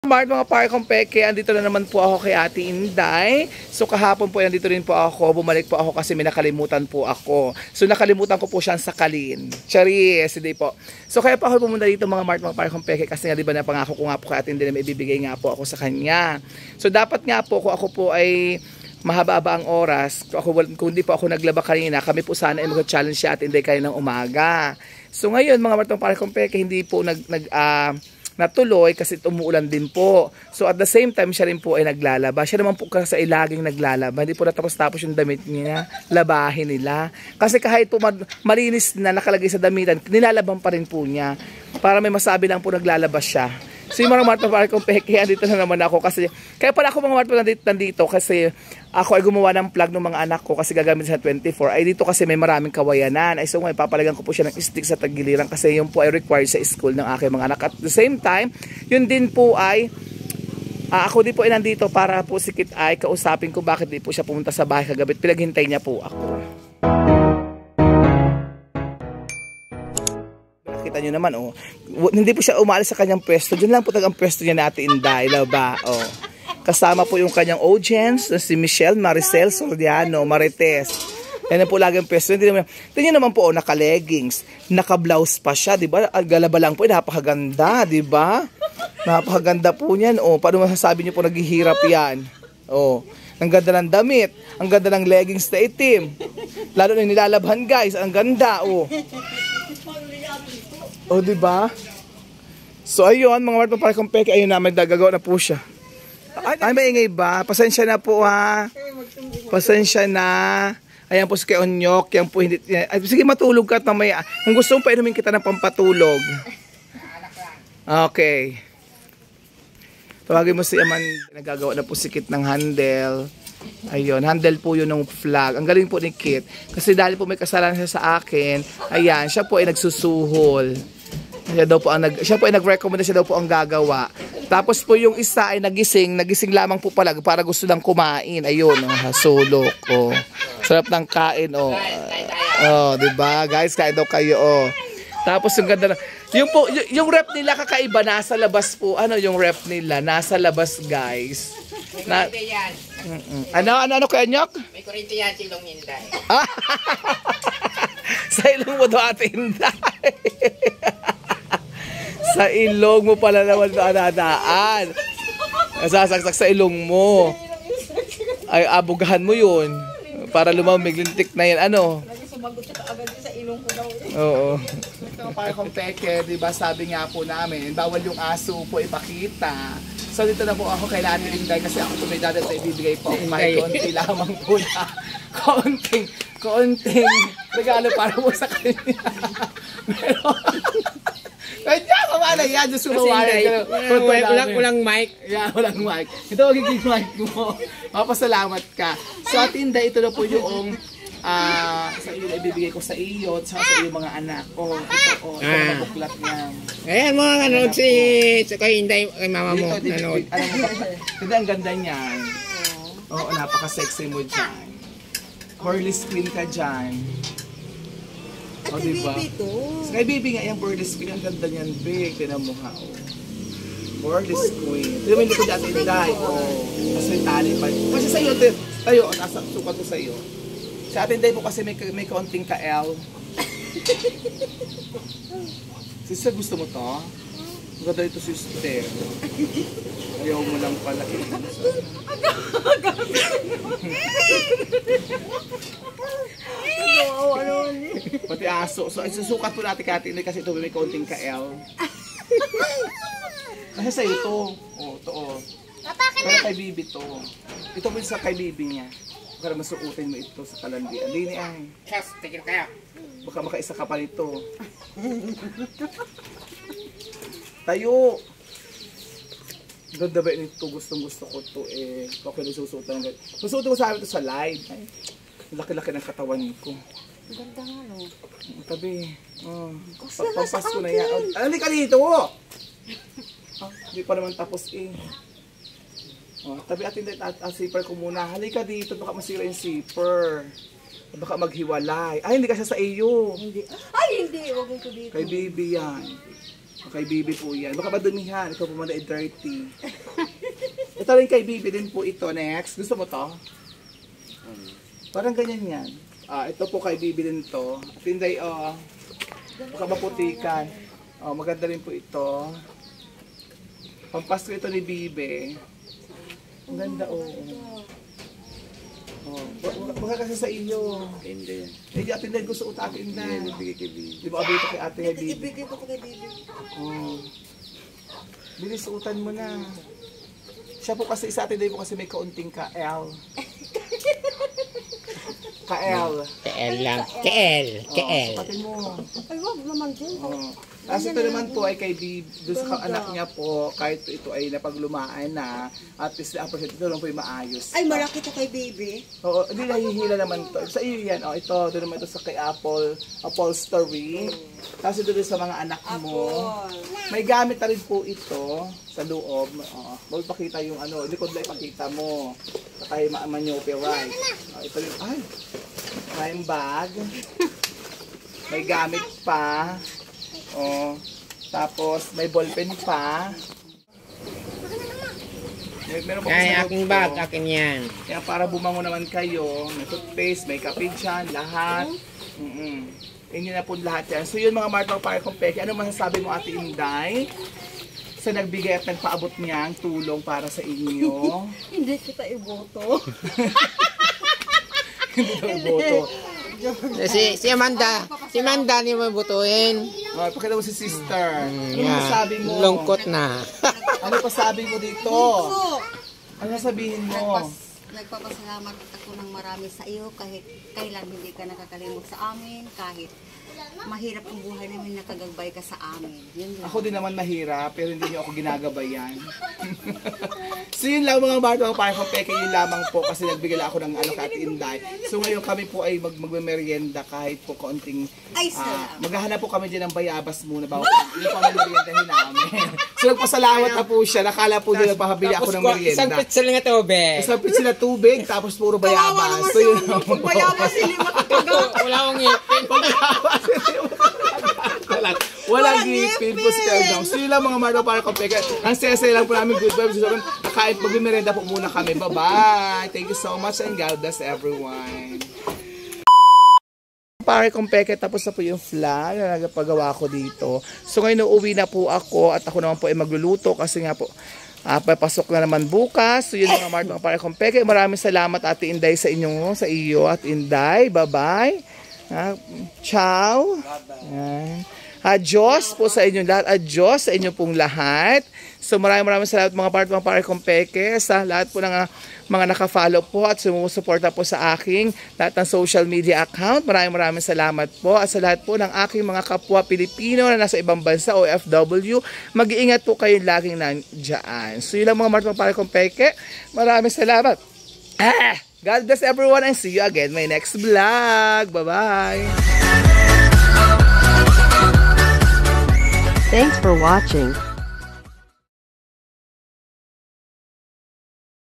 Mga pare kong peke, andito na naman po ako kay Ate Inday. So kahapon po nandito rin po ako, bumalik po ako kasi may nakalimutan po ako. So nakalimutan ko po siyang sakalin. Charis, hindi po. So kaya po ako pumunta dito mga pare kong peke kasi nga diba napangako ko nga po kay Ate Inday na may ibibigay nga po ako sa kanya. So dapat nga po kung ako po ay mahaba-haba ang oras, kung hindi po ako naglaba kanina, kami po sana ay mag-challenge si Ate Inday kaninang umaga. So ngayon mga pare kong peke, hindi po natuloy kasi umuulan din po. So at the same time siya rin po ay naglalaba. Siya naman po kasi ay laging naglalaba. Hindi po natapos-tapos yung damit niya, labahin nila. Kasi kahit po malinis na nakalagay sa damitan, nilalaban pa rin po niya. Para may masabi lang po naglalaba siya. So yung mga pare kong peke, andito na naman ako kasi, kaya pala ako mga nandito kasi ako ay gumawa ng plug ng mga anak ko kasi gagamit sa 24. Ay dito kasi may maraming kawayanan. Ay so ngayon papalagan ko po siya ng stick sa tagiliran kasi yun po ay required sa school ng aking mga anak. At the same time, yun din po ay ako din po ay nandito para po si Kit ay kausapin ko bakit di po siya pumunta sa bahay kagabi. Pinaghintay niya po ako. Kita nyo naman, oh. Hindi po siya umalis sa kanyang pwesto. Diyan lang po ang pwesto niya natin, Inday, ba? Oh. Kasama po yung kanyang audience, si Michelle, Maricel, Soriano, Marites. Yan po lagi ang pwesto. Tingnan naman po, oh, naka-leggings, naka-blouse pa siya, di ba? Galaba lang po, napakaganda, di ba? Napakaganda po niyan, oh. Paano masasabi niyo po naghihirap yan? Oh. Ang ganda ng damit, ang ganda ng leggings na itim. Lalo na nilalabhan, guys, ang ganda, oh. Oh, di ba? So ayun, mga pare kong peke, ayun na magdagagawa na po siya. Ay, maingay ba? Pasensya na po ha. Pasensya na. Ayan po si kay Onyok, yan po hindi. Ay, sige matulog ka mamaya. Kung gusto mo painumin kita ng pampatulog. Okay. Tawagin mo si Amanda, nagagawa na po si Kit ng handle. Ayun, handle po yun ng flag. Ang galing po ni Kit. Kasi dahil po may kasalanan siya sa akin, ayan, siya po ay nagsusuhol. Siya po ay nag-recommend, siya daw po ang gagawa. Tapos po yung isa ay nagising lamang po pala para gusto lang kumain. Ayun, sulok. Oh. Sarap ng kain, oh. Oh, 'di ba? Guys, kain daw kayo, oh. Tapos yung ganda na, yung rep nila kakaiba, nasa labas po. Ano yung rep nila? Nasa labas, guys. Ano kaya Nyok? May kurente yan si Ilong Inday. Sa ilong mo daw Ate Inday. Sa ilong mo pala naman nadaan. Nasasaksak sa ilong mo. Ay, abugahan mo yun. Para lumamig, lintik na yan. Ano? Sumagot siya agad sa ilong ko daw. Oo. Ito pare kong peke, diba sabi nga po namin, bawal yung aso po ipakita. So dito na po ako kay Ate Inday kasi ako po may dadat na ibibigay po. May konti lamang po na. Konting regalo para po sa kanya. Pero, kanya kumala yan, just kumawala. Walang mic. Yeah, walang mic. Ito magiging mic mo. Mapasalamat ka. So Ate Inday, ito na po yung sa iyo na ibibigay ko sa iyo at sa iyo mga anak. Oh, ito oh, ito mga buklat niya. Ayan mga nanood si kay Inday, kay mama mo nanood. Hindi, ang ganda niyan. Oo, napaka-sexy mo dyan. Burlesque queen ka dyan. O, diba? So, kay baby nga yung burlesque queen, ang ganda niyan, big. Tinan mo ha, oh. Burlesque queen. Tignan mo yung likod natin, Inday. Oh, tapos may tali pa. Kasi sa iyo, tayo, nasa sukat ko sa iyo. Sa atin day po kasi may kaunting ka-L. Sister, gusto mo to? Ang ganda ito, sister. Ayaw mo lang pala eh. Pati aso. So, susukat po natin kati kasi ito may kaunting ka-L. Kasi sa'yo to. Oh, to oh. Pero kay Bibi to. Ito po sa kay Bibi niya. Para masuotin mo ito sa kalandian. Hindi ay. Chas, tigil kaya. Baka makaisa ka pa nito. Tayo. Ganda ba nito? Gustong gusto ko to eh. Okay na susuotan. Susuotin ko sa amin ito sa live. Ay, laki-laki ng katawan ko. Ganda nga no. Tabi. Pagpampas ko na yan. Halika dito! Hindi pa naman tapos eh. Oh, tabi atin din at zipper ko muna. Halika dito, baka masira yung zipper. Baka maghiwalay. Ay, hindi kasi sa iyo. Hindi. Ay, hindi. Wag mo ko dito. Kay baby yan. Kay Bibi po yan. Baka madumihan. Ikaw po muna dirty. Ito rin kay Bibi din po ito. Next. Gusto mo to? Parang ganyan yan. Ito po kay Bibi din to. At hindi, baka maputikan. Maganda rin po ito. Pampasko ito ni Bibi. Ang ganda, baka kasi sa iyo. Hindi. Hindi, Ate Ned, gusto ko Ate Ned. Hindi, bigay kay Bibi. Di ba abito kay Ate Ned, Bibi? Ibigay ko kay Bibi. Bilis, suotan mo na. Siya po kasi, sa Ate Ned po kasi may kaunting ka-L. Ka-L. KL lang. KL. KL. Sukatin mo. Ay, wag naman din. Tapos ito naman po ay kay Bibi, doon sa anak niya po, kahit ito ay napaglumaan na, at least na-appreciate ito lang po yung maayos. Ay, malaki to kay Bibi. Oo, hindi nahihila naman to. Sa iyo yan, ito, doon naman ito sa kay Apple, upholstery. Tapos ito doon sa mga anak mo. May gamit na rin po ito sa loob. Magpakita yung likod lang ipakita mo. Sa tayo manyope, right? Ito yung, crime bag. May gamit pa. Tapos may ballpen pa. Meron pa Ay, aking bag. Akin yan. Kaya para bumango naman kayo, may toothpaste, may kape dyan, lahat. Inyo na po lahat yan. So yun mga Martang Pare kong Peke, ano masasabi mo Ate Inday? Sa nagbigay at nagpaabot niyang tulong para sa inyo. Hindi kita iboto. Hindi daw boto. Si Amanda. Si Amanda niyo mo butuin. Pakita mo si sister. Ano Yeah. masasabi mo? Lungkot na. Ano pasabi mo dito? Ano sabihin mo? Nagpapasalamat ako ng marami sa iyo kahit kailan hindi ka nakakalimot sa amin, kahit mahirap ang buhay namin, nakagagbay ka sa amin. Yun lang. Ako din naman mahirap, pero hindi niyo ako ginagabayan. So yun lang mga Martang Pare kong Peke, yun lamang po kasi nagbigay lang ako ng Ate Inday. So ngayon kami po ay magmerienda kahit po kaunting, Ay, salamat. maghahanap po kami dyan ng bayabas muna bago yung pamimeriendahin namin. So nagpasalamat na po siya, nakala po nila nagpapabili ako ng merienda. Isang pitsa lang ito, be. Isang pitsa na tubig, tapos puro bayabas. So yun lang po. Bayabas, hindi matatagal. Wala akong ngipin. Walang ngipin po si Kaldong. So yun lang mga Martang Pare kong Peke. Ang saya-saya lang po namin, good vibes. Kahit magbimerenda po muna kami. Bye-bye! Thank you so much and God bless everyone. Pare kong Peke, tapos na po yung vlog na nagpagawa ko dito. So ngayon uuwi na po ako at ako naman po ay magluluto kasi nga po papasok na naman bukas. So yun mga Martang Pare kong Peke. Maraming salamat Ate Inday sa iyo at Inday. Bye-bye. Ciao. Adios po sa inyo lahat. Adios sa inyo pong lahat. So maraming salamat mga Pare kong Peke sa lahat po ng mga naka-follow po at sumusuporta po sa aking lahat ng social media account. Maraming salamat po at sa lahat po ng aking mga kapwa Pilipino na nasa ibang bansa o OFW. Mag-iingat po kayo laging nandiyan. So yun lang mga Pare kong Peke. Maraming salamat. God bless everyone and see you again in my next vlog. Bye-bye. Thanks for watching.